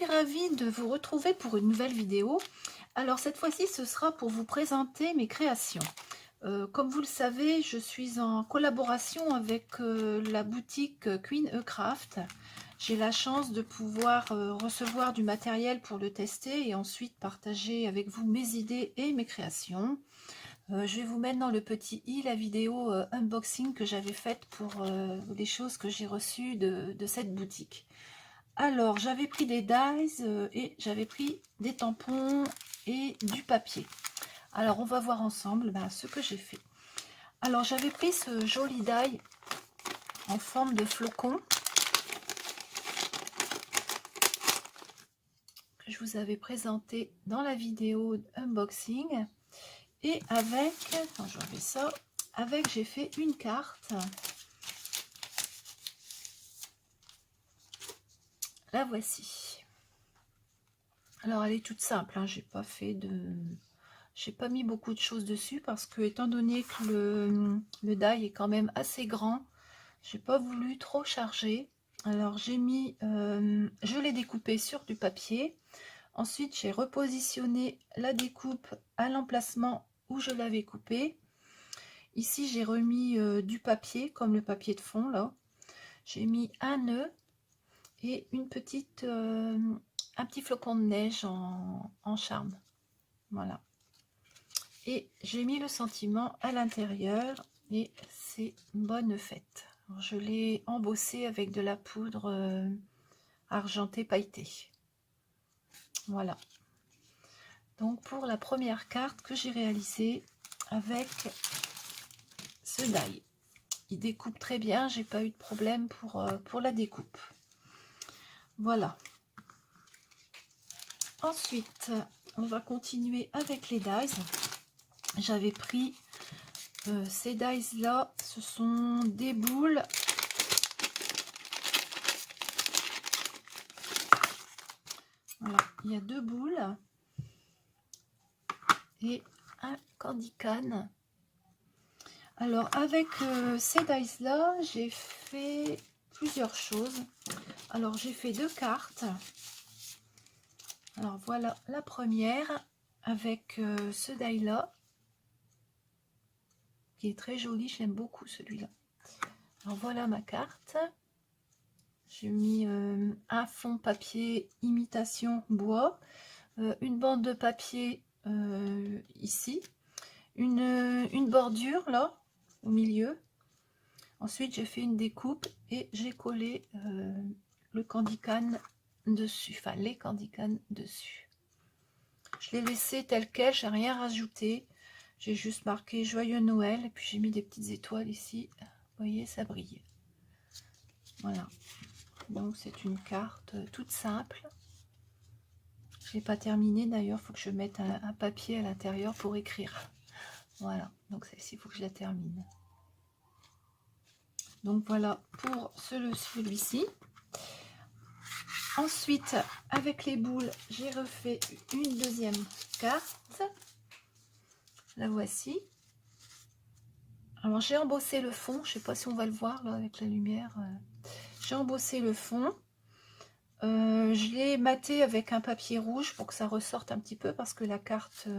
suis ravie de vous retrouver pour une nouvelle vidéo. Alors cette fois-ci, ce sera pour vous présenter mes créations. Comme vous le savez, je suis en collaboration avec la boutique Queen Craft. J'ai la chance de pouvoir recevoir du matériel pour le tester et ensuite partager avec vous mes idées et mes créations. Je vais vous mettre dans le petit i la vidéo unboxing que j'avais faite pour les choses que j'ai reçues de cette boutique. Alors, j'avais pris des dies et j'avais pris des tampons et du papier. Alors, on va voir ensemble ce que j'ai fait. Alors, j'avais pris ce joli die en forme de flocon que je vous avais présenté dans la vidéo unboxing. Et avec, quand je remets ça, avec, j'ai fait une carte. La voici. Alors, elle est toute simple, hein, j'ai pas mis beaucoup de choses dessus parce que, étant donné que le die est quand même assez grand, j'ai pas voulu trop charger. Alors j'ai mis, je l'ai découpé sur du papier. Ensuite j'ai repositionné la découpe à l'emplacement où je l'avais coupé. Ici j'ai remis du papier comme le papier de fond là. J'ai mis un nœud et une petite, un petit flocon de neige en charme. Voilà. Et j'ai mis le sentiment à l'intérieur et c'est bonne fête. Alors, je l'ai embossé avec de la poudre argentée pailletée. Voilà. Donc pour la première carte que j'ai réalisée avec ce die. Il découpe très bien, j'ai pas eu de problème pour la découpe. Voilà. Ensuite, on va continuer avec les dies. J'avais pris ces dies là, ce sont des boules. Voilà, il y a deux boules et un candy can. Alors avec ces dies là, j'ai fait plusieurs choses. Alors j'ai fait deux cartes. Alors voilà la première avec ce die là qui est très joli, je l'aime beaucoup celui-là. Alors voilà ma carte. J'ai mis un fond papier imitation bois, une bande de papier ici, une bordure là au milieu. Ensuite j'ai fait une découpe et j'ai collé le candy can dessus, enfin les candy can dessus. Je l'ai laissé tel quel, j'ai rien rajouté. J'ai juste marqué Joyeux Noël et puis j'ai mis des petites étoiles ici. Vous voyez, ça brille. Voilà. Donc c'est une carte toute simple. Je n'ai pas terminé d'ailleurs, il faut que je mette un papier à l'intérieur pour écrire. Voilà, donc celle-ci, il faut que je la termine. Donc voilà pour celui-ci. Ensuite, avec les boules, j'ai refait une deuxième carte. La voici. Alors j'ai embossé le fond, je ne sais pas si on va le voir là avec la lumière. J'ai embossé le fond. Je l'ai maté avec un papier rouge pour que ça ressorte un petit peu parce que la carte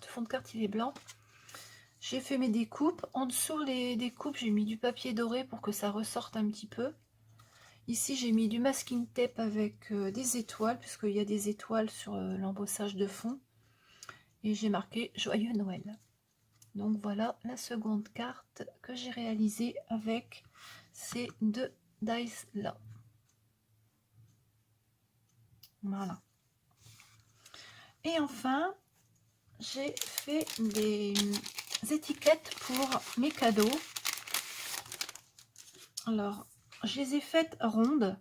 fond de carte il est blanc. J'ai fait mes découpes. En dessous les découpes, j'ai mis du papier doré pour que ça ressorte un petit peu. Ici j'ai mis du masking tape avec des étoiles puisqu'il y a des étoiles sur l'embossage de fond. Et j'ai marqué Joyeux Noël. Donc voilà la seconde carte que j'ai réalisée avec ces deux dies là. Voilà. Et enfin, j'ai fait des étiquettes pour mes cadeaux. Alors, je les ai faites rondes.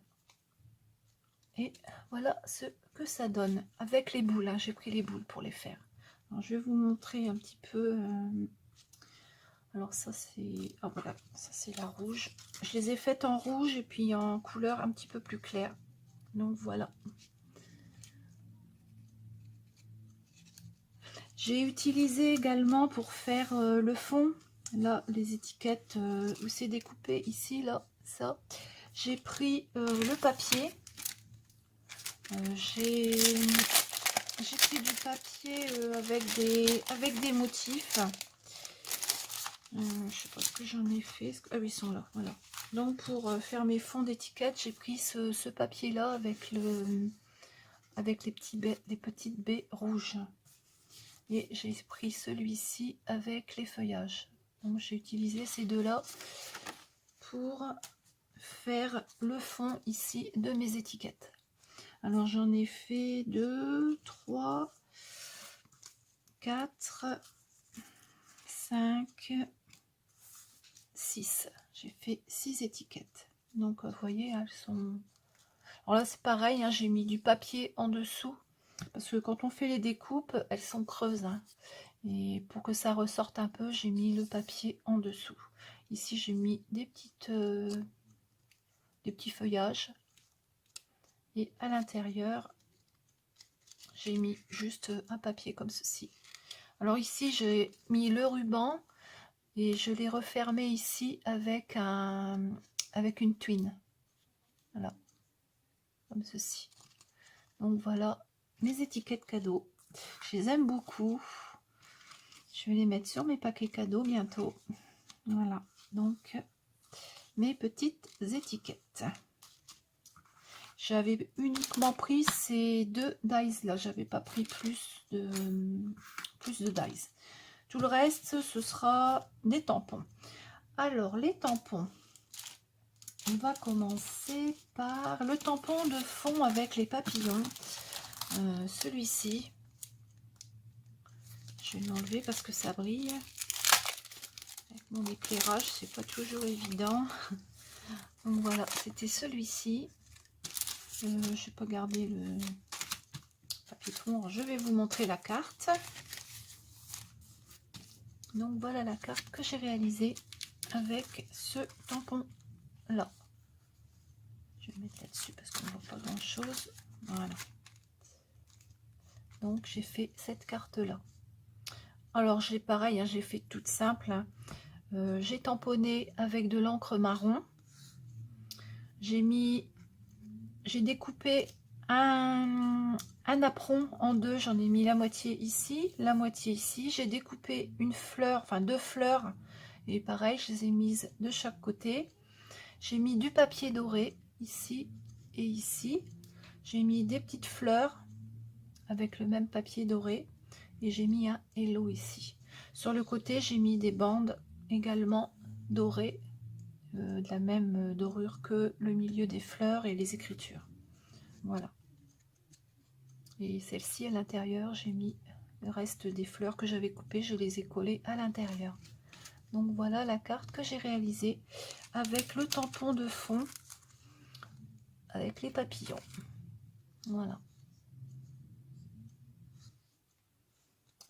Et voilà ce que ça donne avec les boules. Hein. J'ai pris les boules pour les faire. Alors, je vais vous montrer un petit peu. Alors ça c'est, oh, voilà, ça c'est la rouge. Je les ai faites en rouge et puis en couleur un petit peu plus claire. Donc voilà. J'ai utilisé également pour faire le fond, là les étiquettes où c'est découpé ici, là, ça. J'ai pris le papier. J'ai pris du papier avec des motifs. Je sais pas ce que j'en ai fait. Ah oui, ils sont là, voilà. Donc pour faire mes fonds d'étiquette, j'ai pris ce papier là avec les petites baies rouges. Et j'ai pris celui-ci avec les feuillages. Donc j'ai utilisé ces deux-là pour faire le fond ici de mes étiquettes. Alors j'en ai fait 2, 3, 4, 5, 6. J'ai fait 6 étiquettes. Donc vous voyez, elles sont... Alors là c'est pareil, hein, j'ai mis du papier en dessous. Parce que quand on fait les découpes, elles sont creuses. Hein. Et pour que ça ressorte un peu, j'ai mis le papier en dessous. Ici j'ai mis des petits feuillages. Et à l'intérieur, j'ai mis juste un papier comme ceci. Alors ici, j'ai mis le ruban et je l'ai refermé ici avec une twine. Voilà, comme ceci. Donc voilà mes étiquettes cadeaux. Je les aime beaucoup. Je vais les mettre sur mes paquets cadeaux bientôt. Voilà, donc mes petites étiquettes. J'avais uniquement pris ces 2 dies là, j'avais pas pris plus de dies. Tout le reste, ce sera des tampons. Alors, les tampons, on va commencer par le tampon de fond avec les papillons. Celui-ci, je vais l'enlever parce que ça brille. Avec mon éclairage, c'est pas toujours évident. Donc voilà, c'était celui-ci. Je n'ai pas gardé le papier fond. Alors, je vais vous montrer la carte. Donc voilà la carte que j'ai réalisée avec ce tampon là. Je vais le mettre là-dessus parce qu'on ne voit pas grand chose. Voilà. Donc j'ai fait cette carte là. Alors j'ai pareil, hein, j'ai fait toute simple. Hein. J'ai tamponné avec de l'encre marron. J'ai découpé un apron en deux. J'en ai mis la moitié ici, la moitié ici. J'ai découpé une fleur, enfin 2 fleurs. Et pareil, je les ai mises de chaque côté. J'ai mis du papier doré ici et ici. J'ai mis des petites fleurs avec le même papier doré. Et j'ai mis un hello ici. Sur le côté, j'ai mis des bandes également dorées, de la même dorure que le milieu des fleurs et les écritures. Voilà. Et celle-ci à l'intérieur, j'ai mis le reste des fleurs que j'avais coupées, je les ai collées à l'intérieur. Donc voilà la carte que j'ai réalisée avec le tampon de fond, avec les papillons. Voilà.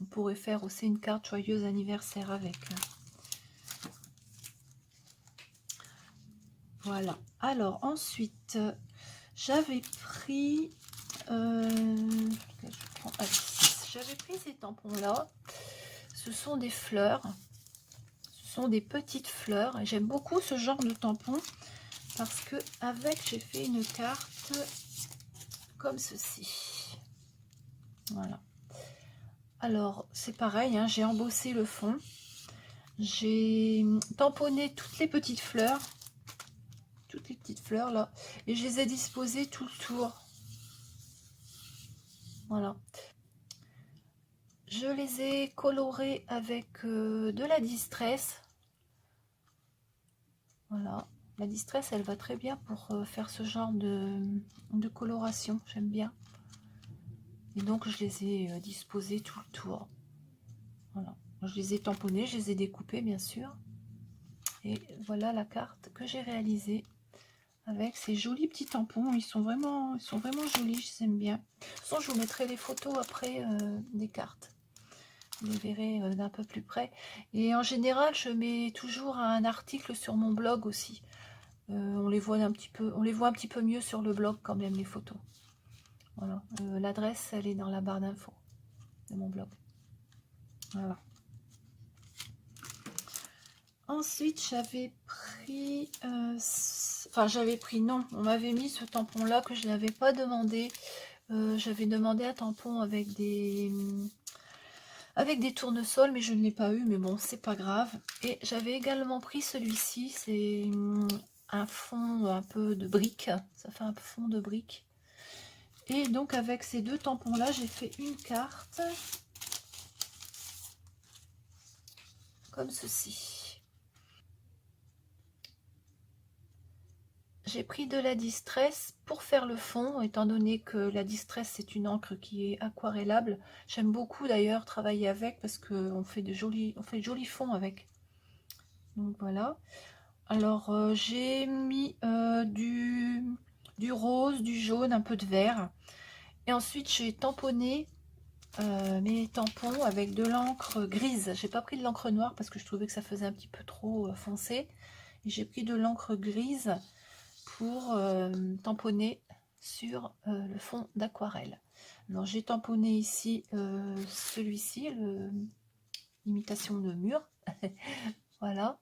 On pourrait faire aussi une carte joyeux anniversaire avec. Voilà. Alors ensuite, j'avais pris... j'avais pris ces tampons là. Ce sont des fleurs. Ce sont des petites fleurs. Et j'aime beaucoup ce genre de tampon parce que avec j'ai fait une carte comme ceci. Voilà. Alors c'est pareil, hein, j'ai embossé le fond. J'ai tamponné toutes les petites fleurs là, et je les ai disposées tout le tour. Voilà. Je les ai colorées avec de la distress. Voilà. La distress, elle va très bien pour faire ce genre de coloration. J'aime bien. Et donc, je les ai disposées tout le tour. Voilà. Je les ai tamponnées, je les ai découpées, bien sûr. Et voilà la carte que j'ai réalisée avec ces jolis petits tampons. Ils sont vraiment jolis, je les aime bien. De toute façon, je vous mettrai les photos après des cartes. Vous les verrez d'un peu plus près. Et en général, je mets toujours un article sur mon blog aussi. On les voit un petit peu mieux sur le blog quand même, les photos. Voilà. L'adresse, elle est dans la barre d'infos de mon blog. Voilà. Ensuite, j'avais pris... non, on m'avait mis ce tampon-là que je n'avais pas demandé J'avais demandé un tampon avec des tournesols, mais je ne l'ai pas eu, mais bon, c'est pas grave. Et j'avais également pris celui-ci, c'est un fond un peu de brique, ça fait un fond de brique. Et donc avec ces deux tampons là, j'ai fait une carte, comme ceci. J'ai pris de la Distress pour faire le fond, étant donné que la Distress c'est une encre qui est aquarellable. J'aime beaucoup d'ailleurs travailler avec parce qu'on fait de jolis fonds avec. Donc voilà. Alors j'ai mis du rose, du jaune, un peu de vert. Et ensuite j'ai tamponné mes tampons avec de l'encre grise. J'ai pas pris de l'encre noire parce que je trouvais que ça faisait un petit peu trop foncé. Et j'ai pris de l'encre grise pour tamponner sur le fond d'aquarelle. Alors j'ai tamponné ici celui-ci, l'imitation de mur. Voilà.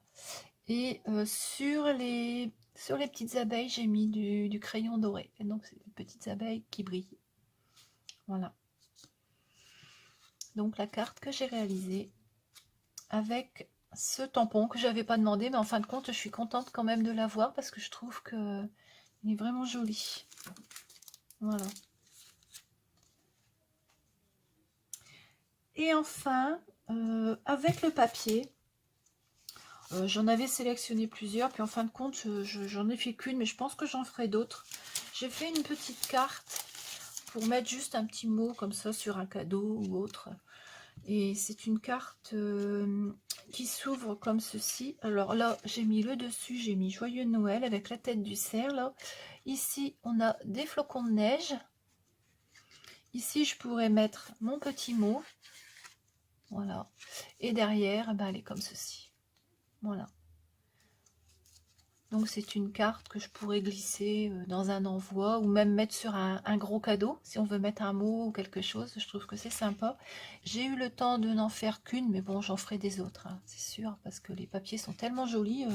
Et sur les petites abeilles, j'ai mis du crayon doré. Et donc c'est des petites abeilles qui brillent. Voilà. Donc la carte que j'ai réalisée avec ce tampon que j'avais pas demandé, mais en fin de compte, je suis contente quand même de l'avoir parce que je trouve que il est vraiment joli. Voilà. Et enfin, avec le papier, j'en avais sélectionné plusieurs, puis en fin de compte, j'en ai fait qu'une, mais je pense que j'en ferai d'autres. J'ai fait une petite carte pour mettre juste un petit mot comme ça sur un cadeau ou autre. Et c'est une carte qui s'ouvre comme ceci. Alors là, j'ai mis le dessus, j'ai mis Joyeux Noël avec la tête du cerf. Là. Ici, on a des flocons de neige. Ici, je pourrais mettre mon petit mot. Voilà. Et derrière, ben, elle est comme ceci. Voilà. Donc c'est une carte que je pourrais glisser dans un envoi ou même mettre sur un gros cadeau si on veut mettre un mot ou quelque chose. Je trouve que c'est sympa. J'ai eu le temps de n'en faire qu'une, mais bon, j'en ferai des autres, hein, c'est sûr, parce que les papiers sont tellement jolis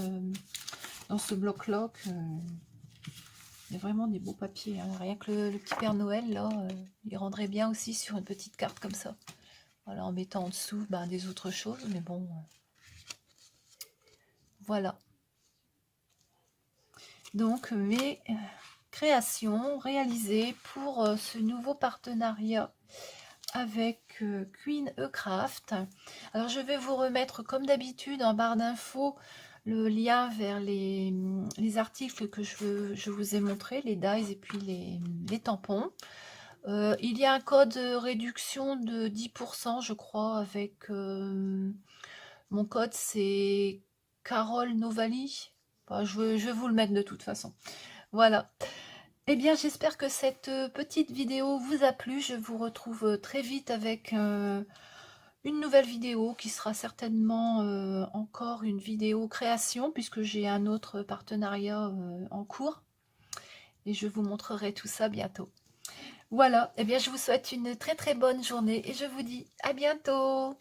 dans ce bloc-là. Il y a vraiment des beaux papiers. Hein. Rien que le petit Père Noël, là, il rendrait bien aussi sur une petite carte comme ça. Voilà, en mettant en dessous ben, des autres choses, mais bon, voilà. Donc mes créations réalisées pour ce nouveau partenariat avec Queen Craft. Alors je vais vous remettre comme d'habitude en barre d'infos le lien vers les articles que je vous ai montré, les dies et puis les tampons. Il y a un code réduction de 10% je crois avec mon code c'est Carole Novali. Enfin, je vais vous le mettre de toute façon. Voilà. Eh bien, j'espère que cette petite vidéo vous a plu. Je vous retrouve très vite avec une nouvelle vidéo qui sera certainement encore une vidéo création puisque j'ai un autre partenariat en cours. Et je vous montrerai tout ça bientôt. Voilà. Eh bien, je vous souhaite une très très bonne journée et je vous dis à bientôt.